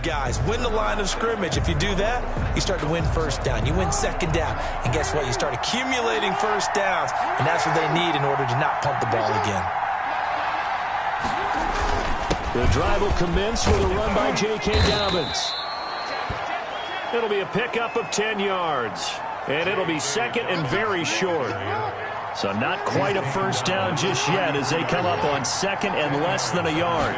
Guys, win the line of scrimmage. If you do that, you start to win first down. You win second down. And guess what? You start accumulating first downs. And that's what they need in order to not punt the ball again. The drive will commence with a run by J.K. Dobbins. It'll be a pickup of 10 yards. And it'll be second and very short. So not quite a first down just yet as they come up on second and less than a yard.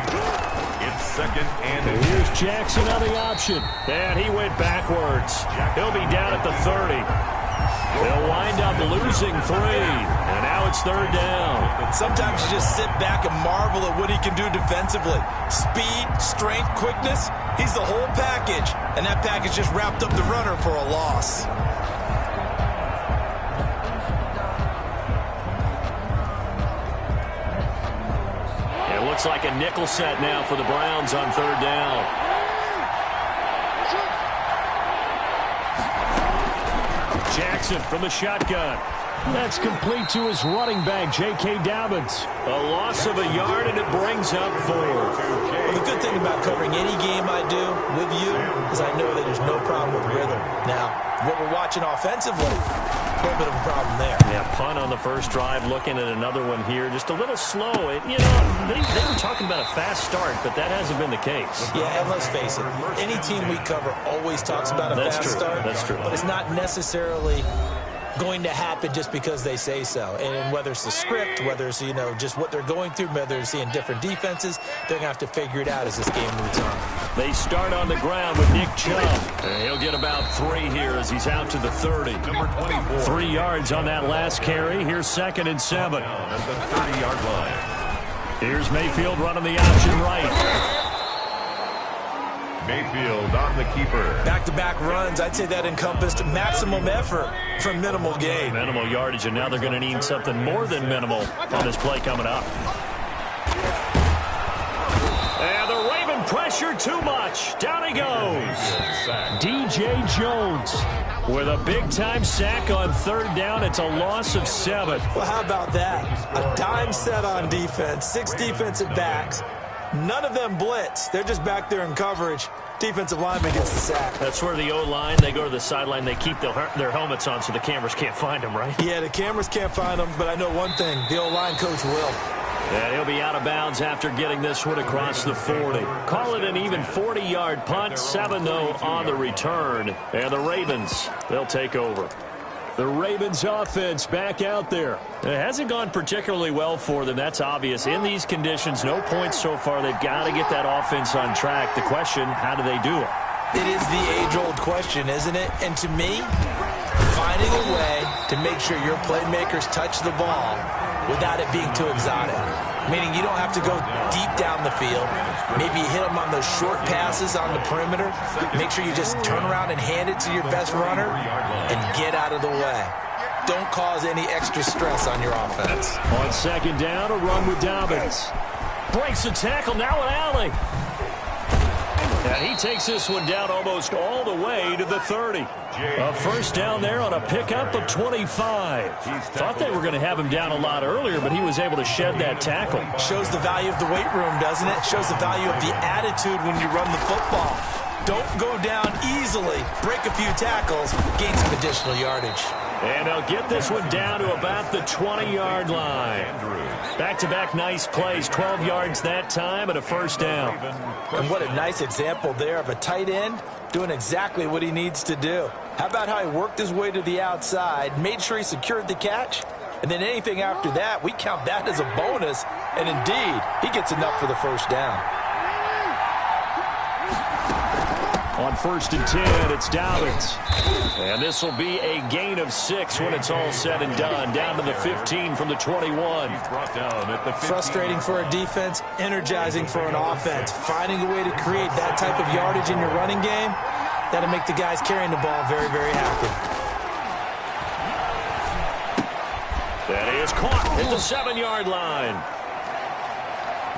It's second and here's Jackson on the option. And he went backwards. He'll be down at the 30. They'll wind up losing 3. And now it's third down. Sometimes you just sit back and marvel at what he can do defensively. Speed, strength, quickness. He's the whole package. And that package just wrapped up the runner for a loss. Looks like a nickel set now for the Browns on third down. Jackson from the shotgun. That's complete to his running back, J.K. Dobbins. A loss of a yard, and it brings up 4. Well, the good thing about covering any game I do with you is I know that there's no problem with rhythm. Now, what we're watching offensively, a little bit of a problem there. Yeah, punt on the first drive, looking at another one here. Just a little slow. You know, they were talking about a fast start, but that hasn't been the case. Yeah, and let's face it, any team we cover always talks about a fast start. That's true. But it's not necessarily going to happen just because they say so. And whether it's the script, whether it's, you know, just what they're going through, whether they're seeing different defenses, they're going to have to figure it out as this game moves on. They start on the ground with Nick Chubb. And he'll get about 3 here as he's out to the 30. Number 24. 3 yards on that last carry. Here's second and 7. At the 30-yard line. Here's Mayfield running the option right. Mayfield on the keeper. Back-to-back runs, I'd say that encompassed maximum effort for minimal gain. Minimal yardage, and now they're going to need something more than minimal on this play coming up. And the Raven pressure too much. Down he goes. DJ Jones with a big-time sack on third down. It's a loss of 7. Well, how about that? A dime set on defense, 6 defensive backs. None of them blitz. They're just back there in coverage. Defensive lineman gets the sack. That's where the O-line, they go to the sideline, they keep their helmets on so the cameras can't find them, right? Yeah, the cameras can't find them, but I know one thing. The O-line coach will. And he'll be out of bounds after getting this one across the 40. Call it an even 40-yard punt, 7-0 on the return. And the Ravens, they'll take over. The Ravens offense back out there. It hasn't gone particularly well for them. That's obvious. In these conditions, no points so far. They've got to get that offense on track. The question, how do they do it? It is the age-old question, isn't it? And to me, finding a way to make sure your playmakers touch the ball without it being too exotic. Meaning you don't have to go deep down the field. Maybe you hit them on those short passes on the perimeter. Make sure you just turn around and hand it to your best runner and get out of the way. Don't cause any extra stress on your offense. On second down, a run with Dobbins. Breaks the tackle, now an alley. And he takes this one down almost all the way to the 30. A first down there on a pickup of 25. Thought they were going to have him down a lot earlier, but he was able to shed that tackle. Shows the value of the weight room, doesn't it? Shows the value of the attitude when you run the football. Don't go down easily. Break a few tackles, gain some additional yardage. And they'll get this one down to about the 20-yard line. Back-to-back nice plays, 12 yards that time and a first down. And what a nice example there of a tight end doing exactly what he needs to do. How about how he worked his way to the outside, made sure he secured the catch, and then anything after that, we count that as a bonus. And indeed, he gets enough for the first down. On first and 10, it's Dobbins. And this will be a gain of 6 when it's all said and done. Down to the 15 from the 21. Frustrating for a defense, energizing for an offense. Finding a way to create that type of yardage in your running game, that'll make the guys carrying the ball very, very happy. That is caught at the 7-yard line.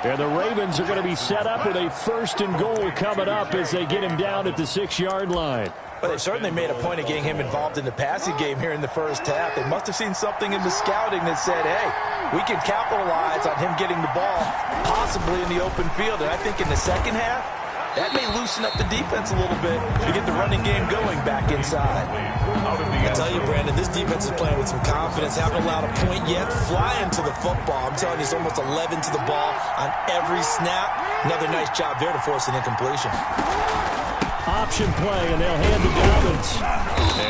And the Ravens are going to be set up with a first and goal coming up as they get him down at the 6-yard line. But they certainly made a point of getting him involved in the passing game here in the first half. They must have seen something in the scouting that said, hey, we can capitalize on him getting the ball, possibly in the open field. And I think in the second half, That may loosen up the defense a little bit to get the running game going back inside. I tell you, Brandon, this defense is playing with some confidence. Haven't allowed a point yet. Flying to the football. I'm telling you, it's almost 11 to the ball on every snap. Another nice job there to force an incompletion. Option play, and they'll hand to Dobbins.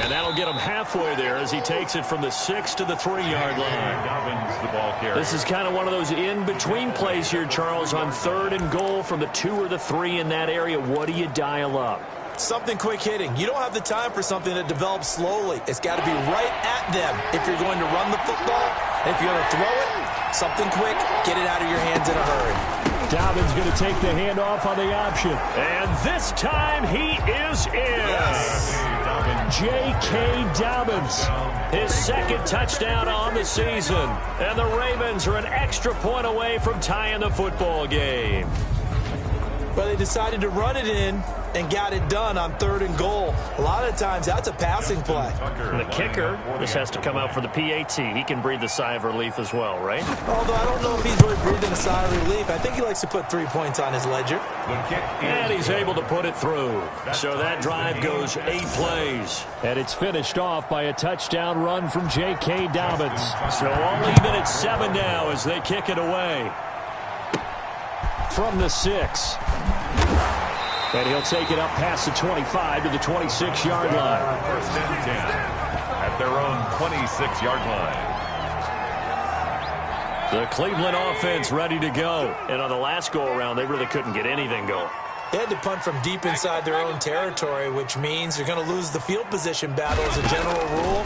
And that'll get him halfway there as he takes it from the 6 to the 3-yard line. Dobbins, the ball carrier. This is kind of one of those in-between plays here, Charles, on 3rd and goal from the 2 or the 3 in that area. What do you dial up? Something quick hitting. You don't have the time for something that develops slowly. It's got to be right at them if you're going to run the football. And if you're going to throw it, something quick, get it out of your hands in a hurry. Dobbins going to take the handoff on the option. And this time he is in. Yes. J.K. Dobbins, his 2nd touchdown on the season. And the Ravens are an extra point away from tying the football game. But they decided to run it in and got it done on 3rd and goal. A lot of times that's a passing play. And the kicker just has to come out for the PAT. He can breathe a sigh of relief as well, right? Although I don't know if he's really breathing a sigh of relief. I think he likes to put 3 points on his ledger. And he's able to put it through. So that drive goes 8 plays. And it's finished off by a touchdown run from J.K. Dobbins. So all even at 7 now as they kick it away. From the 6. And he'll take it up past the 25 to the 26-yard line. 1st and 10 at their own 26-yard line. The Cleveland offense ready to go. And on the last go-around, they really couldn't get anything going. They had to punt from deep inside their own territory, which means they're going to lose the field position battle as a general rule.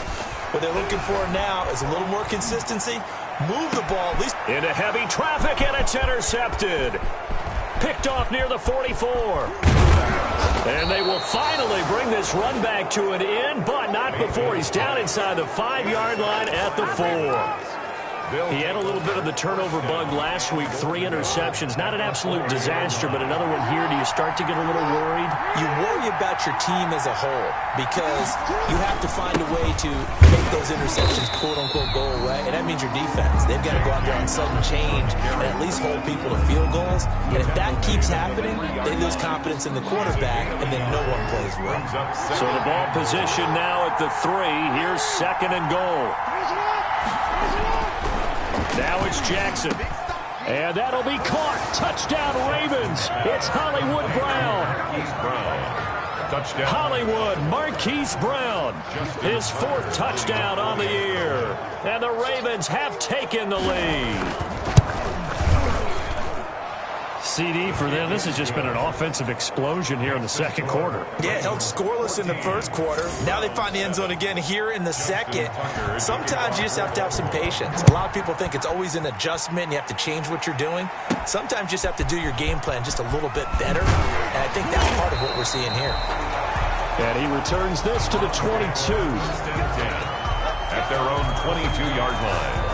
What they're looking for now is a little more consistency. Move the ball at least. Into heavy traffic, and it's intercepted. Picked off near the 44. And they will finally bring this run back to an end, but not before he's down inside the 5-yard line at the 4. He had a little bit of the turnover bug last week, 3 interceptions. Not an absolute disaster, but another one here. Do you start to get a little worried? You worry about your team as a whole because you have to find a way to make those interceptions quote-unquote go away, and that means your defense. They've got to go out there on sudden change and at least hold people to field goals. And if that keeps happening, they lose confidence in the quarterback, and then no one plays well. So the ball position now at the 3. Here's 2nd and goal. Now it's Jackson. And that'll be caught. Touchdown, Ravens. It's Hollywood Brown. Touchdown. Hollywood, Marquise Brown. His 4th touchdown on the year. And the Ravens have taken the lead. CD for them. This has just been an offensive explosion here in the 2nd quarter. Yeah, held scoreless in the 1st quarter. Now they find the end zone again here in the 2nd. Sometimes you just have to have some patience. A lot of people think it's always an adjustment and you have to change what you're doing. Sometimes you just have to do your game plan just a little bit better. And I think that's part of what we're seeing here. And he returns this to the 22. At their own 22-yard line.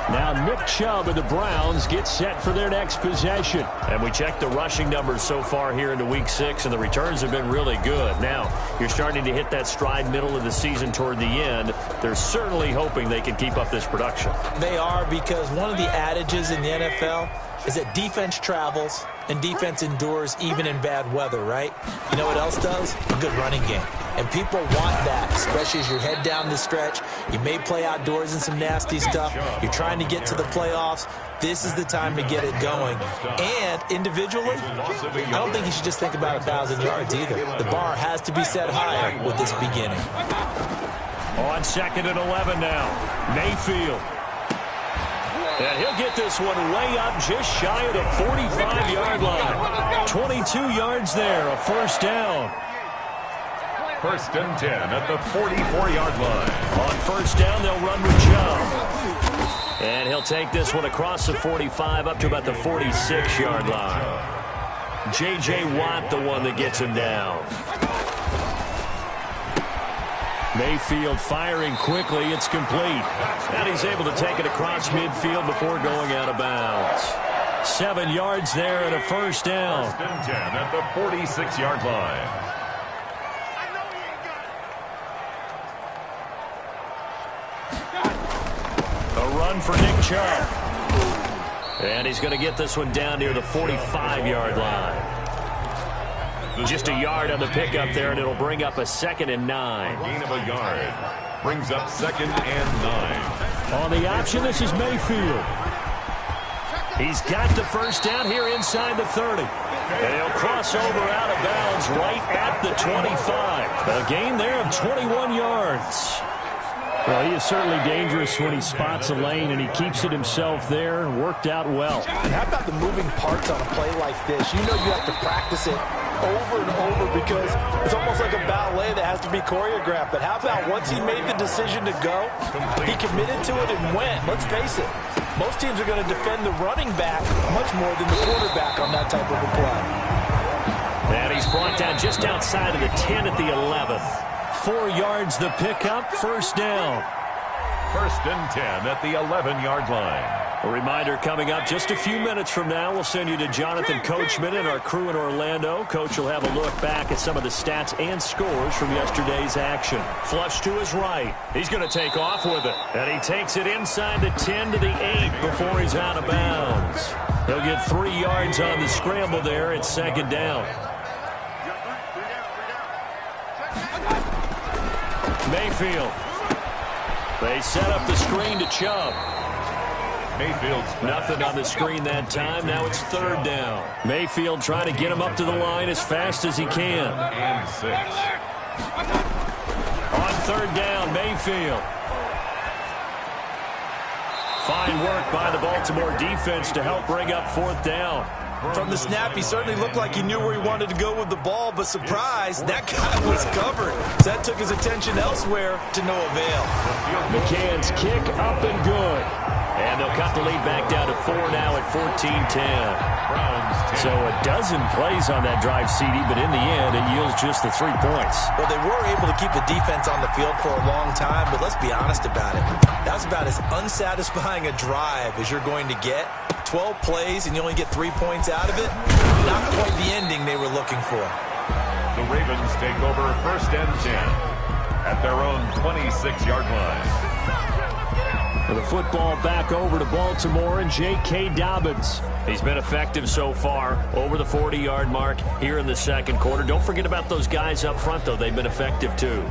Now Nick Chubb and the Browns get set for their next possession. And we checked the rushing numbers so far here into Week 6, and the returns have been really good. Now, you're starting to hit that stride middle of the season toward the end. They're certainly hoping they can keep up this production. They are, because one of the adages in the NFL is that defense travels and defense endures even in bad weather, right? You know what else does? A good running game. And people want that, especially as you head down the stretch. You may play outdoors in some nasty stuff. You're trying to get to the playoffs. This is the time to get it going. And individually, I don't think you should just think about 1,000 yards either. The bar has to be set higher with this beginning. On 2nd and 11 now, Mayfield. And he'll get this one way up just shy of the 45-yard line. 22 yards there, a 1st down. 1st and 10 at the 44-yard line. On 1st down, they'll run with Chubb. And he'll take this one across the 45 up to about the 46-yard line. J.J. Watt, the one that gets him down. Mayfield firing quickly. It's complete. And he's able to take it across midfield before going out of bounds. 7 yards there and a 1st down. 1st and 10 at the 46-yard line. A run for Nick Chubb. And he's going to get this one down near the 45-yard line. Just a yard on the pickup there, and it'll bring up a 2nd and 9. Gain of a yard. Brings up 2nd and 9. On the option, this is Mayfield. He's got the first down here inside the 30. And he'll cross over out of bounds right at the 25. A gain there of 21 yards. Well, he is certainly dangerous when he spots a lane, and he keeps it himself there. Worked out well. And how about the moving parts on a play like this? You know you have to practice it over and over because it's almost like a ballet that has to be choreographed. But how about once he made the decision to go, he committed to it and went. Let's face it, most teams are going to defend the running back much more than the quarterback on that type of a play. And he's brought down just outside of the 10 at the 11. 4 yards the pickup, first down. 1st and 10 at the 11-yard line. A reminder coming up just a few minutes from now. We'll send you to Jonathan Coachman and our crew in Orlando. Coach will have a look back at some of the stats and scores from yesterday's action. Flush to his right. He's going to take off with it. And he takes it inside the 10 to the 8 before he's out of bounds. He'll get 3 yards on the scramble there at 2nd down. Mayfield. They set up the screen to Chubb. Mayfield's Nothing on the screen that time. Now it's 3rd down. Mayfield trying to get him up to the line as fast as he can. and 6. On 3rd down, Mayfield. Fine work by the Baltimore defense to help bring up 4th down. From the snap, he certainly looked like he knew where he wanted to go with the ball, but surprise, that guy was covered. So that took his attention elsewhere to no avail. McCann's kick up and good. And they'll cut the lead back down to 4 now at 14-10. So a dozen plays on that drive, CD, but in the end, it yields just the 3 points. Well, they were able to keep the defense on the field for a long time, but let's be honest about it. That's about as unsatisfying a drive as you're going to get. 12 plays and you only get 3 points out of it. Not quite the ending they were looking for. The Ravens take over 1st and 10 at their own 26-yard line. The football back over to Baltimore and J.K. Dobbins. He's been effective so far over the 40-yard mark here in the 2nd quarter. Don't forget about those guys up front, though. They've been effective, too.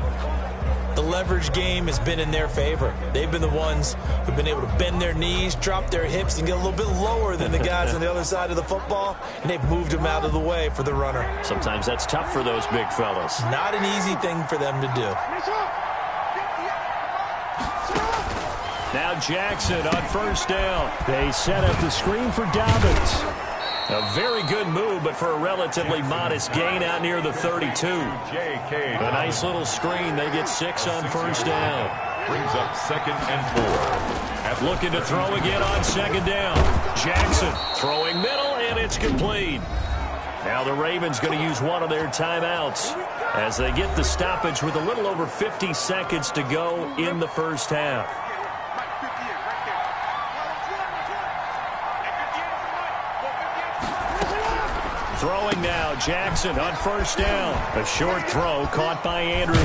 The leverage game has been in their favor. They've been the ones who've been able to bend their knees, drop their hips, and get a little bit lower than the guys on the other side of the football, and they've moved them out of the way for the runner. Sometimes that's tough for those big fellas. Not an easy thing for them to do. Now Jackson on 1st down. They set up the screen for Dobbins. A very good move, but for a relatively modest gain out near the 32. J.K. A nice little screen. They get 6 on 1st down. Brings up 2nd and 4. Looking to throw again on 2nd down. Jackson throwing middle, and it's complete. Now the Ravens going to use one of their timeouts as they get the stoppage with a little over 50 seconds to go in the first half. Throwing now, Jackson on 1st down. A short throw caught by Andrews.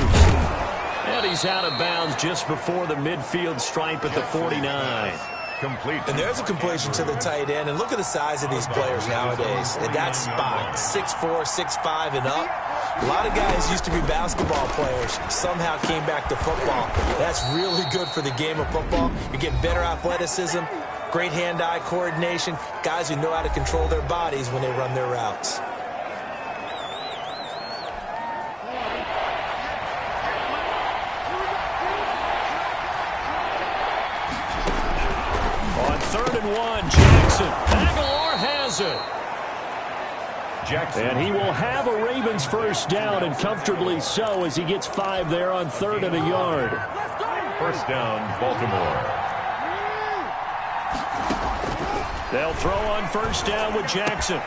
And he's out of bounds just before the midfield stripe at the 49. Complete. And there's a completion to the tight end. And look at the size of these players nowadays. At that spot, 6'4", 6'5", and up. A lot of guys used to be basketball players, somehow came back to football. That's really good for the game of football. You get better athleticism, great hand-eye coordination, guys who know how to control their bodies when they run their routes. On 3rd and 1, Jackson. Aguilar has it. Jackson. And he will have a Ravens first down, and comfortably so, as he gets 5 there on 3rd and a yard. 1st down, Baltimore. They'll throw on 1st down with Jackson.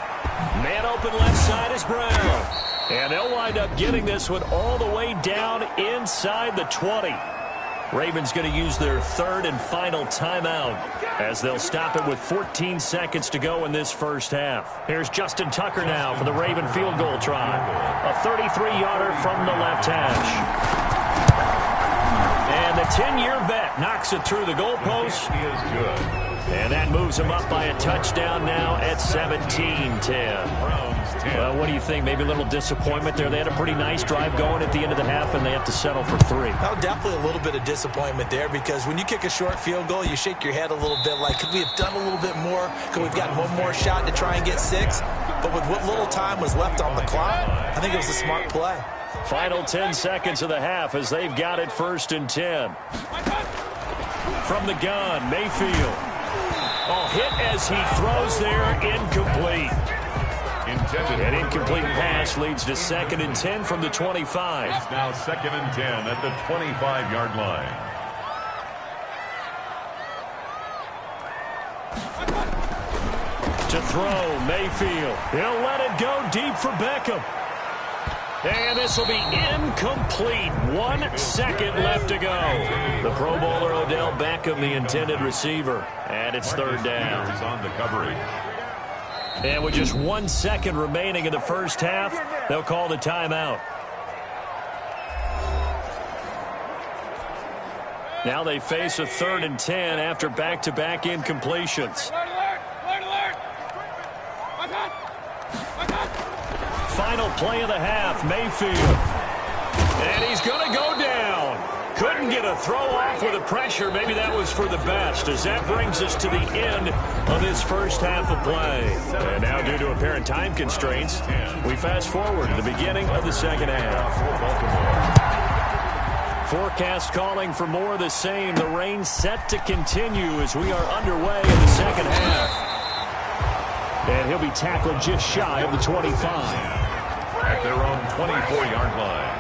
Man open left side is Brown. And they'll wind up getting this one all the way down inside the 20. Ravens going to use their 3rd and final timeout as they'll stop it with 14 seconds to go in this first half. Here's Justin Tucker now for the Raven field goal try. A 33-yarder from the left hash. And the 10-year vet knocks it through the goalpost. He is good. And that moves him up by a touchdown now at 17-10. Browns 10. Well, what do you think? Maybe a little disappointment there. They had a pretty nice drive going at the end of the half, and they have to settle for 3. Oh, definitely a little bit of disappointment there, because when you kick a short field goal, you shake your head a little bit like, could we have done a little bit more? Could we have gotten one more shot to try and get 6? But with what little time was left on the clock, I think it was a smart play. Final 10 seconds of the half as they've got it 1st and 10. From the gun, Mayfield. Oh, hit as he throws there, incomplete. An incomplete pass leads to 2nd and 10 from the 25. It's now 2nd and 10 at the 25-yard line. To throw, Mayfield. He'll let it go deep for Beckham. And this will be incomplete. 1 second left to go. The Pro Bowler Odell Beckham, the intended receiver. And it's 3rd down. He's on the coverage. And with just 1 second remaining in the first half, they'll call the timeout. Now they face a 3rd and 10 after back-to-back incompletions. Final play of the half, Mayfield. And he's going to go down. Couldn't get a throw off with the pressure. Maybe that was for the best, as that brings us to the end of this first half of play. And now, due to apparent time constraints, we fast forward to the beginning of the second half. Forecast calling for more of the same. The rain set to continue as we are underway in the second half. And he'll be tackled just shy of the 25. At their own 24-yard line.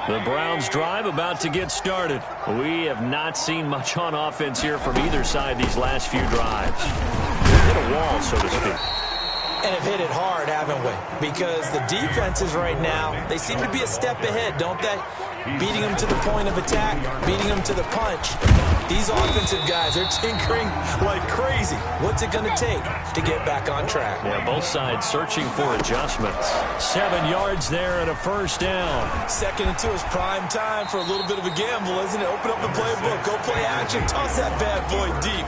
The Browns drive about to get started. We have not seen much on offense here from either side these last few drives. Hit a wall, so to speak. And have hit it hard, haven't we? Because the defenses right now, they seem to be a step ahead, don't they? Beating them to the point of attack, beating them to the punch. These offensive guys are tinkering like crazy. What's it going to take to get back on track? Yeah, both sides searching for adjustments. 7 yards there and a 1st down. 2nd and 2 is prime time for a little bit of a gamble, isn't it? Open up the playbook, go play action, toss that bad boy deep.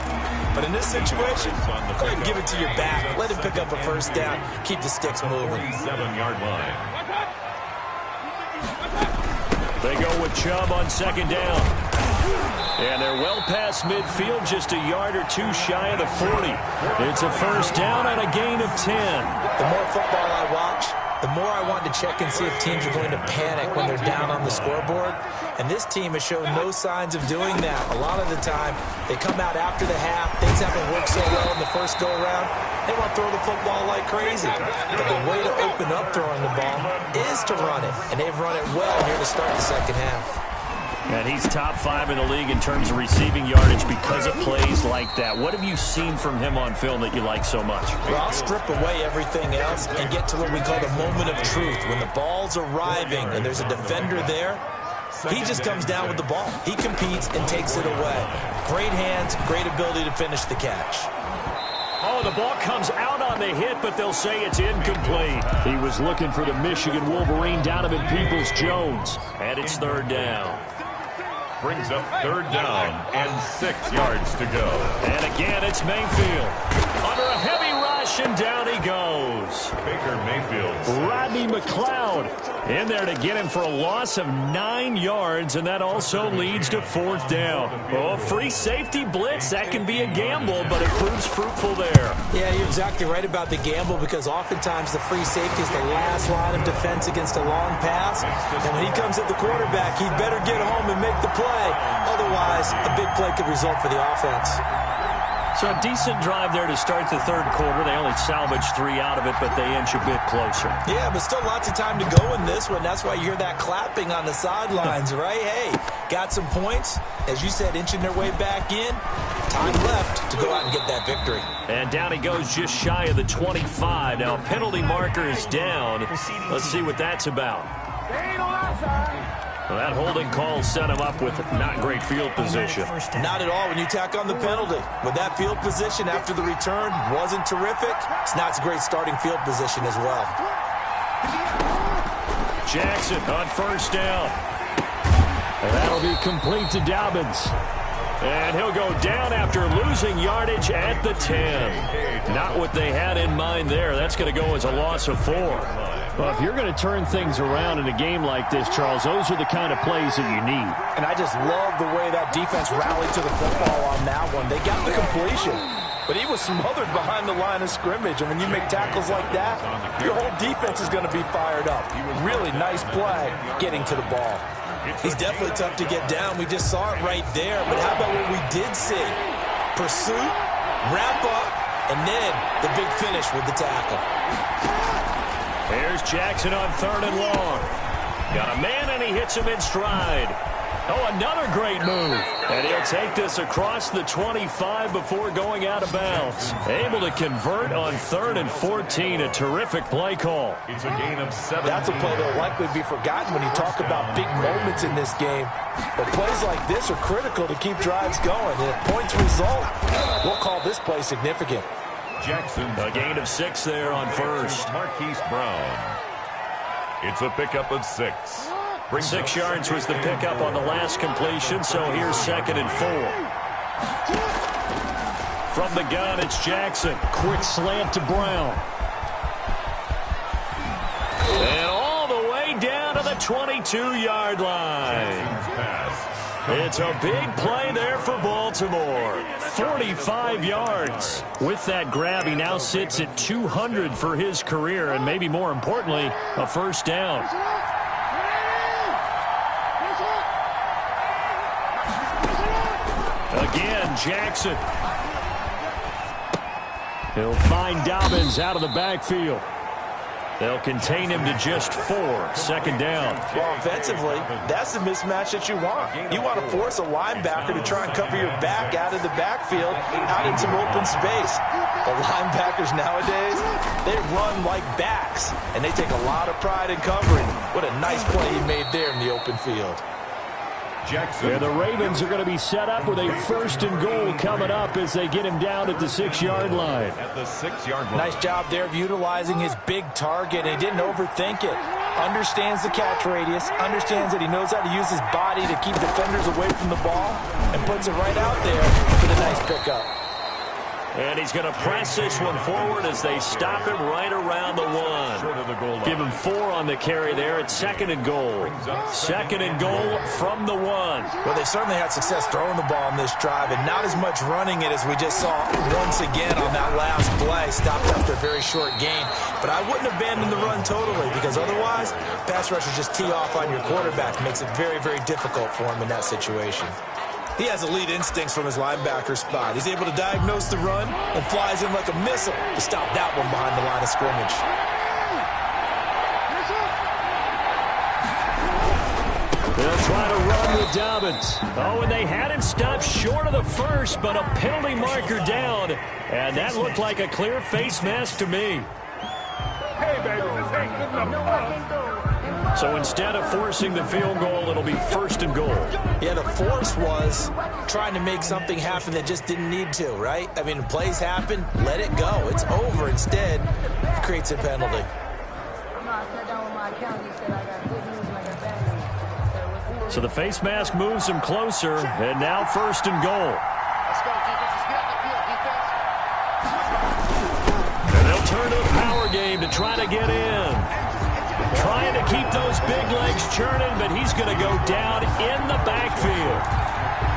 But in this situation, go ahead and give it to your back. Let him pick up a 1st down. Keep the sticks moving. 7-yard line. They go with Chubb on 2nd down. And they're well past midfield, just a yard or 2 shy of the 40. It's a 1st down and a gain of 10. The more football I watch, the more I want to check and see if teams are going to panic when they're down on the scoreboard. And this team has shown no signs of doing that. A lot of the time, they come out after the half. Things haven't worked so well in the first go-around. They want to throw the football like crazy. But the way to open up throwing the ball is to run it. And they've run it well here to start the second half. And he's top 5 in the league in terms of receiving yardage because of plays like that. What have you seen from him on film that you like so much? Well, I'll strip away everything else and get to what we call the moment of truth. When the ball's arriving and there's a defender there, he just comes down with the ball. He competes and takes it away. Great hands, great ability to finish the catch. Oh, the ball comes out on the hit, but they'll say it's incomplete. He was looking for the Michigan Wolverine, Donovan Peoples-Jones. And it's 3rd down. Brings up 3rd down and 6 yards to go. And again, it's Mayfield. Under a heavy rush, and down he goes. Baker Mayfield. Rodney McLeod in there to get him for a loss of 9 yards, and that also leads to 4th down. Oh, free safety blitz, that can be a gamble, but it proves fruitful there. Yeah, you're exactly right about the gamble, because oftentimes the free safety is the last line of defense against a long pass. And when he comes at the quarterback, he'd better get home and make the play. Otherwise, a big play could result for the offense. So a decent drive there to start the 3rd quarter. They only salvaged 3 out of it, but they inch a bit closer. Yeah, but still lots of time to go in this one. That's why you hear that clapping on the sidelines, right? Hey, got some points. As you said, inching their way back in. Time left to go out and get that victory. And down he goes just shy of the 25. Now, a penalty marker is down. Let's see what that's about. Well, that holding call set him up with not great field position. Not at all when you tack on the penalty. With that field position after the return wasn't terrific, it's not a great starting field position as well. Jackson on 1st down. And that'll be complete to Dobbins. And he'll go down after losing yardage at the 10. Not what they had in mind there. That's going to go as a loss of 4. Well, if you're going to turn things around in a game like this, Charles, those are the kind of plays that you need. And I just love the way that defense rallied to the football on that one. They got the completion, but he was smothered behind the line of scrimmage. And when you make tackles like that, your whole defense is going to be fired up. Really nice play getting to the ball. He's definitely tough to get down. We just saw it right there. But how about what we did see? Pursuit, wrap up, and then the big finish with the tackle. Here's Jackson on 3rd and long. Got a man, and he hits him in stride. Oh, another great move. And he'll take this across the 25 before going out of bounds. Able to convert on 3rd and 14. A terrific play call. It's a gain of 7. That's a play that will likely be forgotten when you talk about big moments in this game. But plays like this are critical to keep drives going. And if points result, we'll call this play significant. Jackson. A gain of 6 there on 1st. Marquise Brown. It's a pickup of 6. 6 yards was the pickup on the last completion, so here's 2nd and 4. From the gun, it's Jackson. Quick slant to Brown. And all the way down to the 22-yard line. It's a big play there for Baltimore. 45 yards. With that grab, he now sits at 200 for his career, and maybe more importantly, a first down. Again, Jackson. He'll find Dobbins out of the backfield. They'll contain him to just 4. 2nd down. Well, offensively, that's the mismatch that you want. You want to force a linebacker to try and cover your back out of the backfield, out in some open space. The linebackers nowadays, they run like backs, and they take a lot of pride in covering. What a nice play he made there in the open field. Jackson. And the Ravens are going to be set up with a 1st and goal coming up as they get him down at the 6-yard line. At the 6-yard line. Nice job there of utilizing his big target, and he didn't overthink it. Understands the catch radius, understands that he knows how to use his body to keep defenders away from the ball, and puts it right out there for the nice pickup. And he's going to press this one forward as they stop him right around the 1. Give him 4 on the carry there at 2nd and goal. 2nd and goal from the 1. Well, they certainly had success throwing the ball in this drive, and not as much running it as we just saw once again on that last play. Stopped after a very short gain. But I wouldn't abandon the run totally, because otherwise, pass rushers just tee off on your quarterback. Makes it very, very difficult for him in that situation. He has elite instincts from his linebacker spot. He's able to diagnose the run and flies in like a missile to stop that one behind the line of scrimmage. They'll try to run with Dobbins. Oh, and they had him stopped short of the 1st, but a penalty marker down. And that looked like a clear face mask to me. Hey, baby, this ain't good enough. So instead of forcing the field goal, it'll be 1st and goal. Yeah, the force was trying to make something happen that just didn't need to, right? I mean, plays happen, let it go. It's over. Instead, it creates a penalty. So the face mask moves him closer, and now 1st and goal. And they'll turn to a power game to try to get in. Trying to keep those big legs churning, but he's going to go down in the backfield.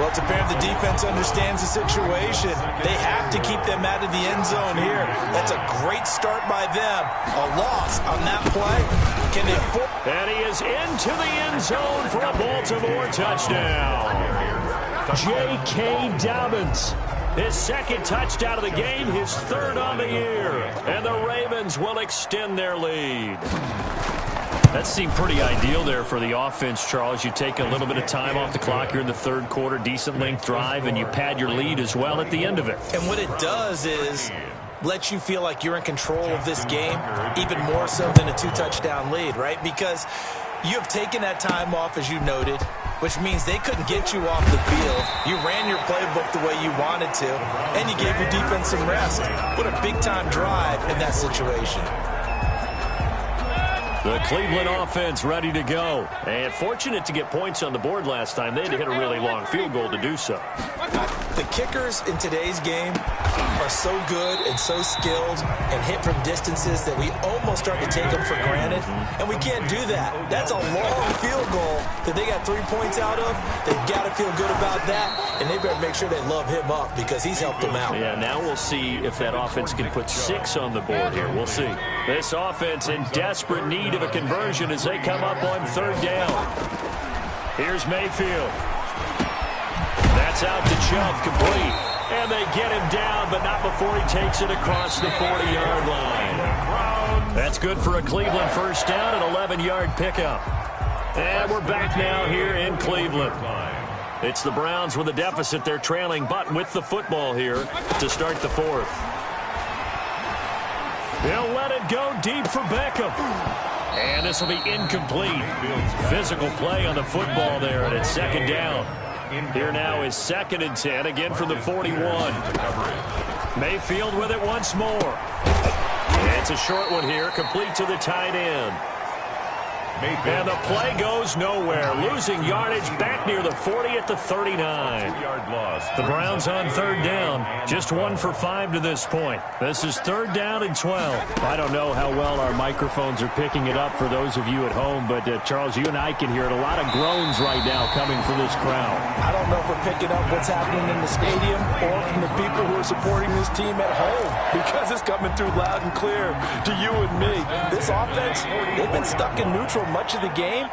Well, it's apparent the defense understands the situation. They have to keep them out of the end zone here. That's a great start by them. A loss on that play. Can they... And he is into the end zone for a Baltimore touchdown. J.K. Dobbins. His 2nd touchdown of the game, his 3rd on the year. And the Ravens will extend their lead. That seemed pretty ideal there for the offense, Charles. You take a little bit of time off the clock here in the 3rd quarter, decent length drive, and you pad your lead as well at the end of it. And what it does is let you feel like you're in control of this game, even more so than a 2-touchdown lead, right? Because you have taken that time off, as you noted, which means they couldn't get you off the field. You ran your playbook the way you wanted to, and you gave your defense some rest. What a big-time drive in that situation. The Cleveland offense ready to go. And fortunate to get points on the board last time. They had to hit a really long field goal to do so. The kickers in today's game are so good and so skilled and hit from distances that we almost start to take them for granted. And we can't do that. That's a long field goal that they got 3 points out of. They've got to feel good about that. And they better make sure they love him up because he's helped them out. Yeah, now we'll see if that offense can put 6 on the board here. We'll see. This offense in desperate need of a conversion as they come up on 3rd down. Here's Mayfield. That's out to Chubb, complete. And they get him down, but not before he takes it across the 40-yard line. That's good for a Cleveland first down, an 11-yard pickup. And we're back now here in Cleveland. It's the Browns with a deficit. They're trailing, but with the football here to start the 4th. They'll let it go deep for Beckham. And this will be incomplete. Physical play on the football there, and it's 2nd down. Here now is 2nd and 10, again from the 41. Mayfield with it once more. And it's a short one here, complete to the tight end. And the play goes nowhere. Losing yardage back near the 40 at the 39. The Browns on 3rd down. Just 1 for 5 to this point. This is 3rd down and 12. I don't know how well our microphones are picking it up for those of you at home, but Charles, you and I can hear it. A lot of groans right now coming from this crowd. I don't know if we're picking up what's happening in the stadium or from the people who are supporting this team at home because it's coming through loud and clear to you and me. This offense, they've been stuck in neutral much of the game,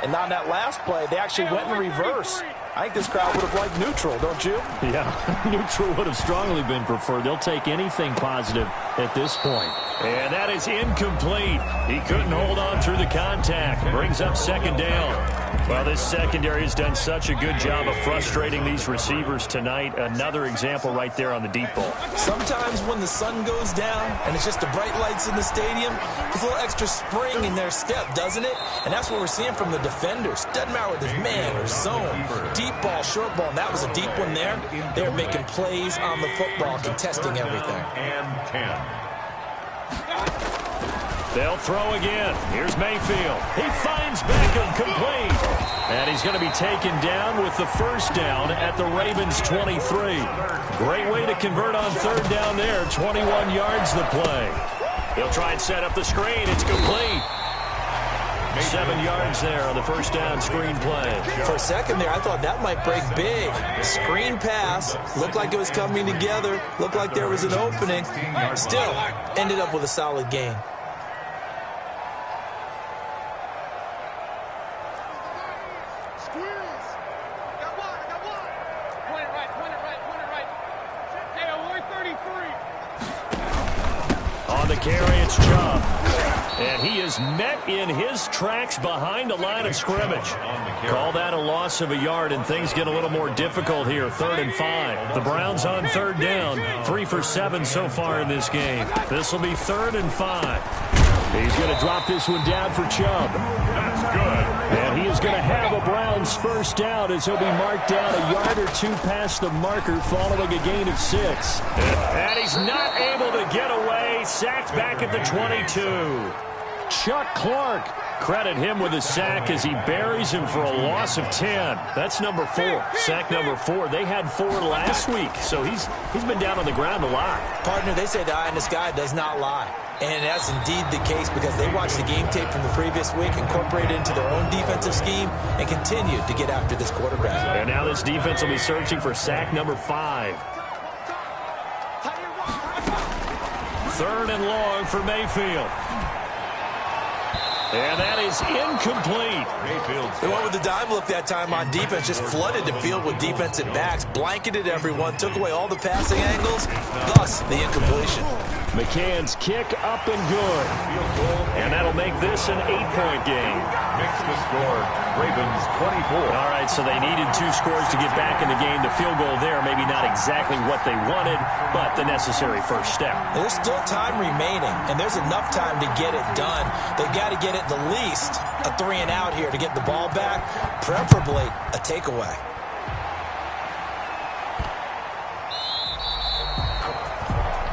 and on that last play, they actually went in reverse. I think this crowd would have liked neutral, don't you? Yeah, neutral would have strongly been preferred. They'll take anything positive at this point. And that is incomplete. He couldn't hold on through the contact. Brings up 2nd down. Well, this secondary has done such a good job of frustrating these receivers tonight. Another example right there on the deep ball. Sometimes when the sun goes down and it's just the bright lights in the stadium, there's a little extra spring in their step, doesn't it? And that's what we're seeing from the defenders. Doesn't matter whether it's man or zone, deep ball, short ball, and that was a deep one there. They're making plays on the football, contesting everything. And 10. They'll throw again. Here's Mayfield. He finds Beckham, complete. And he's going to be taken down with the first down at the Ravens' 23. Great way to convert on 3rd down there. 21 yards the play. They'll try and set up the screen. It's complete. 7 yards there on the first down screen play. For a second there, I thought that might break big. Screen pass. Looked like it was coming together. Looked like there was an opening. Still, ended up with a solid gain. On the carry, it's Chubb. And he is met in his tracks behind the line of scrimmage. Call that a loss of a yard, and things get a little more difficult here. 3rd and 5. The Browns on 3rd down. 3 for 7 so far in this game. This will be 3rd and 5. He's going to drop this one down for Chubb. That's good. And he is going to have a Browns first down as he'll be marked down a yard or 2 past the marker following a gain of 6. And he's not able to get away. Sacked back at the 22. Chuck Clark. Credit him with a sack as he buries him for a loss of 10. That's number 4. Sack number 4. They had 4 last week, so he's been down on the ground a lot. Partner, they say the eye in the sky does not lie. And that's indeed the case because they watched the game tape from the previous week, incorporated it into their own defensive scheme, and continued to get after this quarterback. And now this defense will be searching for sack number 5. 3rd and long for Mayfield. And that is incomplete. They went with the dime look that time on defense, just flooded the field with defensive backs, blanketed everyone, took away all the passing angles, thus the incompletion. McCann's kick up and good. And that'll make this an 8-point game. Makes the score Ravens 24. All right, so they needed 2 scores to get back in the game. The field goal there, maybe not exactly what they wanted, but the necessary first step. There's still time remaining, and there's enough time to get it done. They've got to get at the least a 3 and out here to get the ball back, preferably a takeaway.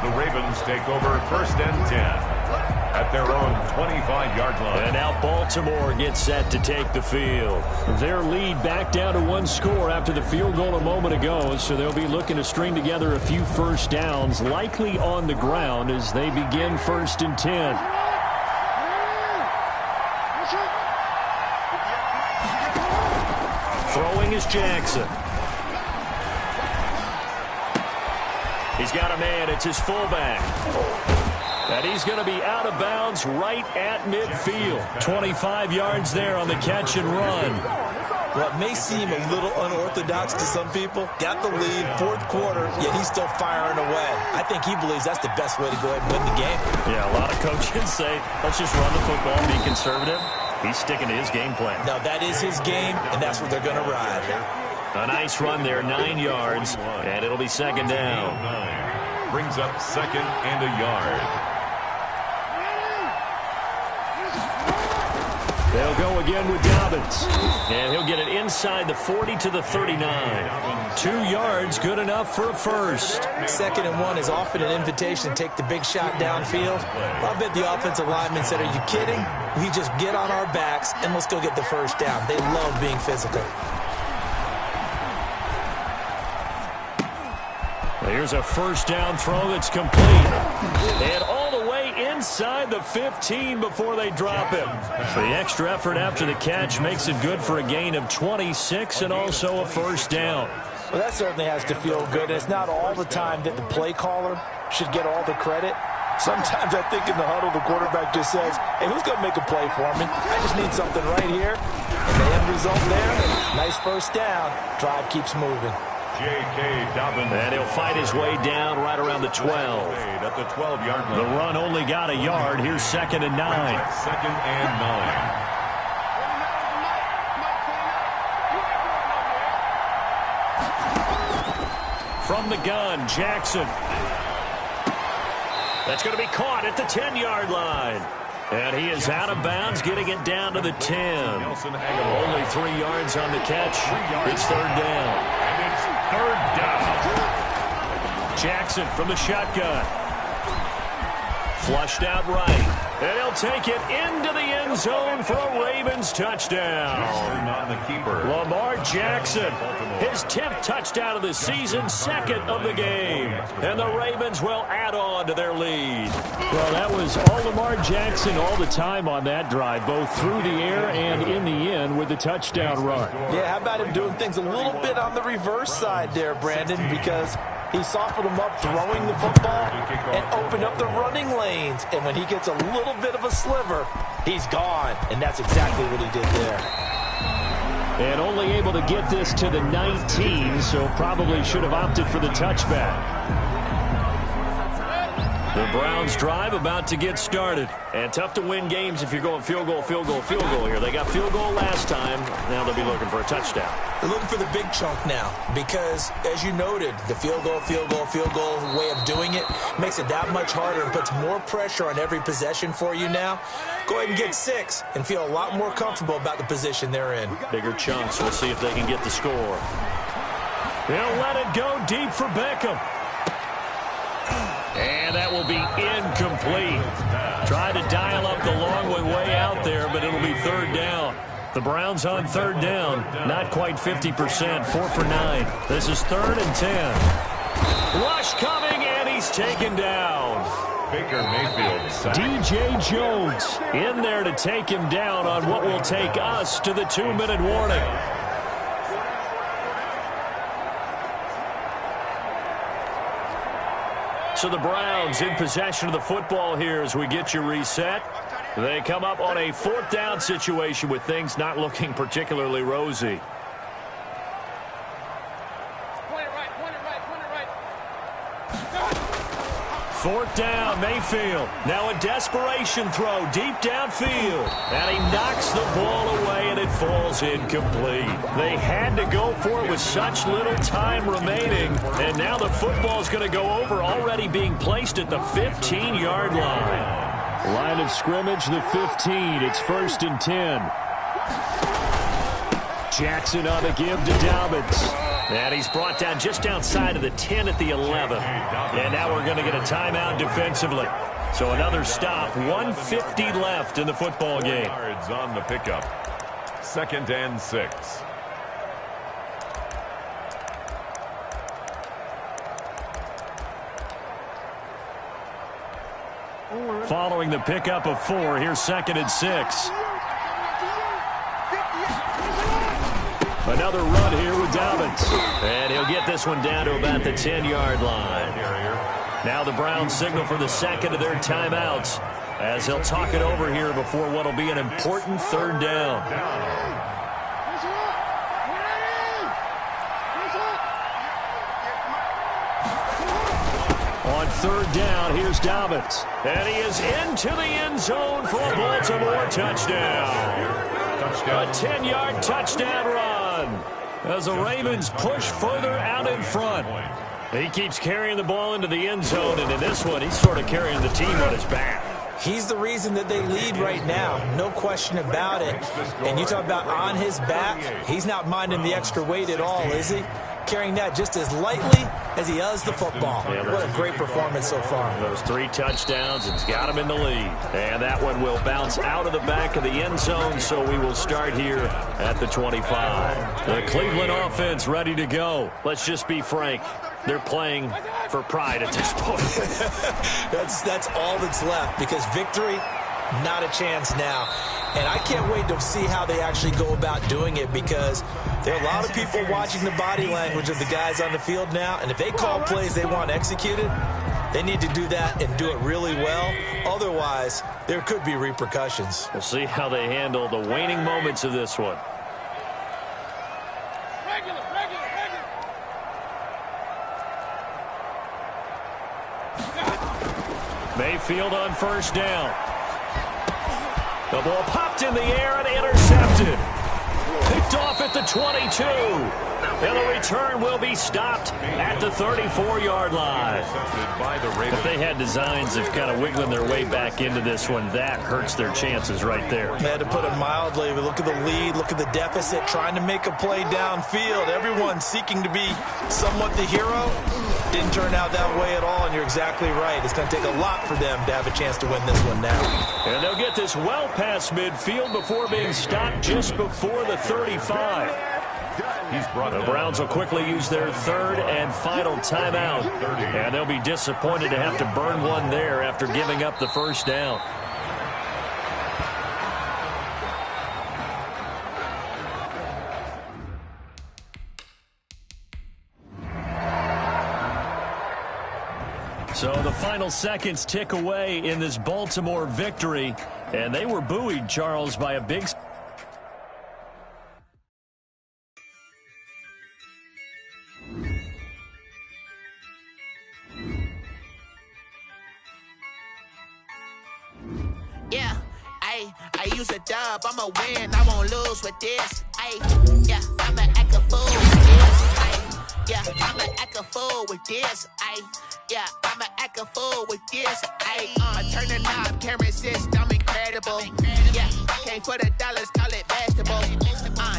The Ravens take over 1st and 10 at their own 25-yard line. And now Baltimore gets set to take the field. Their lead back down to one score after the field goal a moment ago, so they'll be looking to string together a few first downs, likely on the ground as they begin 1st and 10. Throwing is Jackson. He's got a man. It's his fullback. And he's going to be out of bounds right at midfield. 25 yards there on the catch and run. What may seem a little unorthodox to some people, got the lead, 4th quarter, yet he's still firing away. I think he believes that's the best way to go ahead and win the game. Yeah, a lot of coaches say, let's just run the football and be conservative. He's sticking to his game plan. No, that is his game, and that's what they're going to ride. A nice run there, 9 yards, and it'll be 2nd down. Brings up 2nd and a yard. They'll go again with Dobbins. And he'll get it inside the 40 to the 39. 2 yards, good enough for a first. 2nd and 1 is often an invitation to take the big shot downfield. I bet the offensive lineman said, are you kidding? We just get on our backs and let's go get the first down. They love being physical. Here's a first down throw that's complete. And all the way inside the 15 before they drop him. The extra effort after the catch makes it good for a gain of 26 and also a first down. Well, that certainly has to feel good. It's not all the time that the play caller should get all the credit. Sometimes I think in the huddle, the quarterback just says, hey, who's going to make a play for me? I just need something right here. And the end result there, nice first down. Drive keeps moving. J.K. Dobbins. And he'll fight his way down right around the 12. At the 12-yard line. The run only got a yard. Here's 2nd and 9. 2nd and 9. From the gun, Jackson. That's going to be caught at the 10-yard line. And he is out of bounds, getting it down to the 10. Only 3 yards on the catch. It's 3rd down. And it's 3rd down. Jackson from the shotgun. Flushed out right. And he'll take it into the end zone for a Ravens touchdown. On the keeper. Lamar Jackson, his 10th touchdown of the season, 2nd of the game. And the Ravens will add on to their lead. Well, that was all Lamar Jackson all the time on that drive, both through the air and in the end with the touchdown run. Yeah, how about him doing things a little bit on the reverse side there, Brandon, because he softened him up throwing the football and opened up the running lanes. And when he gets a little bit of a sliver, he's gone. And that's exactly what he did there. And only able to get this to the 19, so probably should have opted for the touchback. The Browns drive about to get started. And tough to win games if you're going field goal, field goal, field goal here. They got field goal last time. Now they'll be looking for a touchdown. They're looking for the big chunk now because, as you noted, the field goal way of doing it makes it that much harder and puts more pressure on every possession for you now. Go ahead and get 6 and feel a lot more comfortable about the position they're in. Bigger chunks. We'll see if they can get the score. They'll let it go deep for Beckham. And that will be incomplete. Tried to dial up the long way out there, but it'll be 3rd down. The Browns on 3rd down. Not quite 50%. 4 for 9. This is 3rd and 10. Rush coming, and he's taken down. Baker Mayfield. DJ Jones in there to take him down on what will take us to the 2-minute warning. So the Browns in possession of the football here as we get you reset. They come up on a 4th down situation with things not looking particularly rosy. Point it right. 4th down, Mayfield. Now a desperation throw deep downfield. And he knocks the ball away, and it falls incomplete. They had to go for it with such little time remaining. And now the football's going to go over, already being placed at the 15-yard line. Line of scrimmage, the 15. It's 1st and 10. Jackson on the give to Dobbins. And he's brought down just outside of the 10 at the 11. And now we're going to get a timeout defensively. So another stop, 1:50 left in the football game. Yards on the pickup. 2nd and 6. Following the pickup of 4, here's 2nd and 6. Another run here with Dobbins. And he'll get this one down to about the 10-yard line. Now the Browns signal for the second of their timeouts as he'll talk it over here before what will be an important 3rd down. On 3rd down, here's Dobbins. And he is into the end zone for a Baltimore touchdown. A 10-yard touchdown run as the Ravens push further out in front. He keeps carrying the ball into the end zone, and in this one, he's sort of carrying the team on his back. He's the reason that they lead right now. No question about it. And you talk about on his back, he's not minding the extra weight at all, is he? Carrying that just as lightly as he does the football. Yeah, what a great performance so far. Those 3 touchdowns, it's got him in the lead. And that one will bounce out of the back of the end zone, so we will start here at the 25. The Cleveland offense ready to go. Let's just be frank. They're playing for pride at this point. That's all that's left, because victory, not a chance now. And I can't wait to see how they actually go about doing it, because there are a lot of people watching the body language of the guys on the field now, and if they call plays they want executed, they need to do that and do it really well. Otherwise, there could be repercussions. We'll see how they handle the waning moments of this one. Mayfield on 1st down. The ball popped in the air and intercepted. Picked off at the 22. And the return will be stopped at the 34-yard line. If they had designs of kind of wiggling their way back into this one, that hurts their chances right there. They had to put it mildly. But look at the lead, look at the deficit, trying to make a play downfield. Everyone seeking to be somewhat the hero. Didn't turn out that way at all, and you're exactly right. It's going to take a lot for them to have a chance to win this one now. And they'll get this well past midfield before being stopped just before the 35. The Browns will quickly use their 3rd and final timeout. And they'll be disappointed to have to burn one there after giving up the 1st down. So the final seconds tick away in this Baltimore victory. And they were buoyed, Charles, by a big... Yeah, I use a dub, I'ma win, I won't lose with this. Yeah, I'ma act a fool with this. Yeah, I'ma act a fool with this. Yeah, I'ma act a fool with this. I turn the knob, camera assist, I'm incredible. Yeah, came for the dollars, call it vegetable.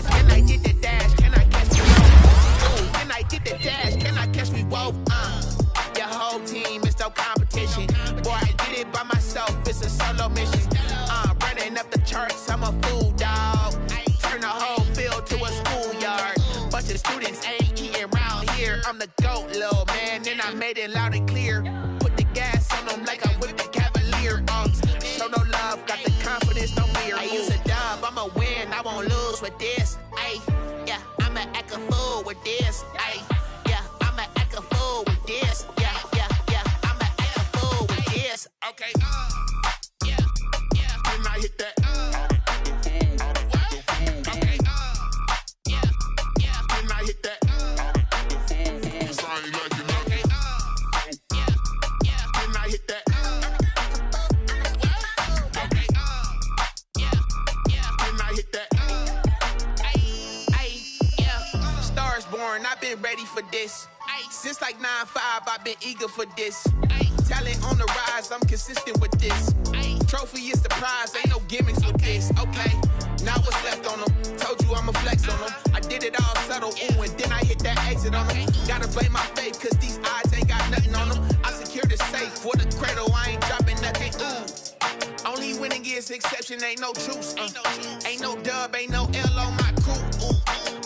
Can I get the dash? Can I catch me woke? Can I get the dash? Can I catch me woke? Your whole team is no competition. Boy, I did it by myself, it's a solo mission. Running up the charts, I'm a fool, dog. Turn the whole field to a schoolyard. Bunch of students ain't eating round here. I'm the GOAT, little man, and I made it loud and clear. Put the gas on them like I'm with the Cavalier. Show no love, got the confidence, no fear. I use a dub, I'ma win, I won't lose with this. Yeah, I'ma act a fool with this. Yeah, I'ma act a fool with this. Yeah, I'ma act a fool with this. Okay, yeah, can I hit that? Okay, yeah, can I hit that? Can I hit that? Okay, can I hit that? Yeah, Stars born, I've been ready for this. Since like 9-5, I've been eager for this. Talent on the rise, I'm consistent with this. Trophy is the prize, ain't no gimmicks with this. Okay, Now what's left on them? Told you I'ma flex on them. I did it all subtle, ooh, and then I hit that exit on them. Gotta blame my faith, cause these odds ain't got nothing on them. I secured the safe for the cradle, I ain't dropping nothing, ooh. Only winning is exception, ain't no truce. Ain't no dub, ain't no L on my crew.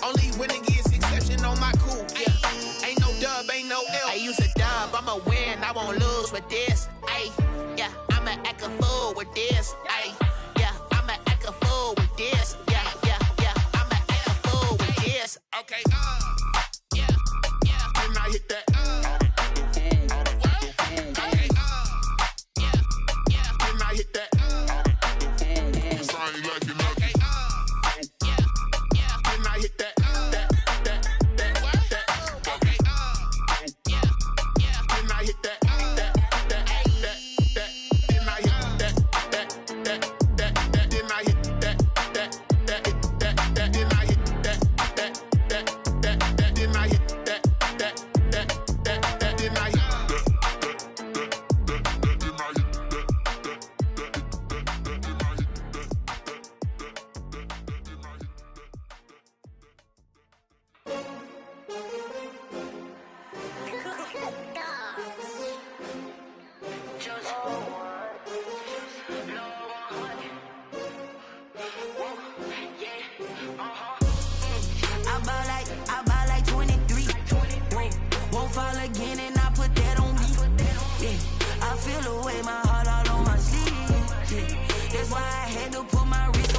Only winning is exception on my crew. Yeah. Ain't no dub, ain't no L. I use a dub, I'ma win, I won't lose with this. Ay, yeah, I'ma act a fool with this. Ay, yeah, I'ma act a fool with this. Yeah, yeah, yeah, I'ma act a fool with this. Okay, yeah, yeah. Then I hit that. Okay, yeah, yeah. Then I hit that. I ain't liking nothing. Yeah, yeah. Then I hit that. Okay. Yeah, yeah. Then I hit that. Then I hit that. Then I hit that. Then I hit that. Then I hit that. Then I hit I ball like 23. Won't fall again and I put that on me. Yeah, I feel the way my heart all on my sleeve. Yeah, that's why I had to put my wrist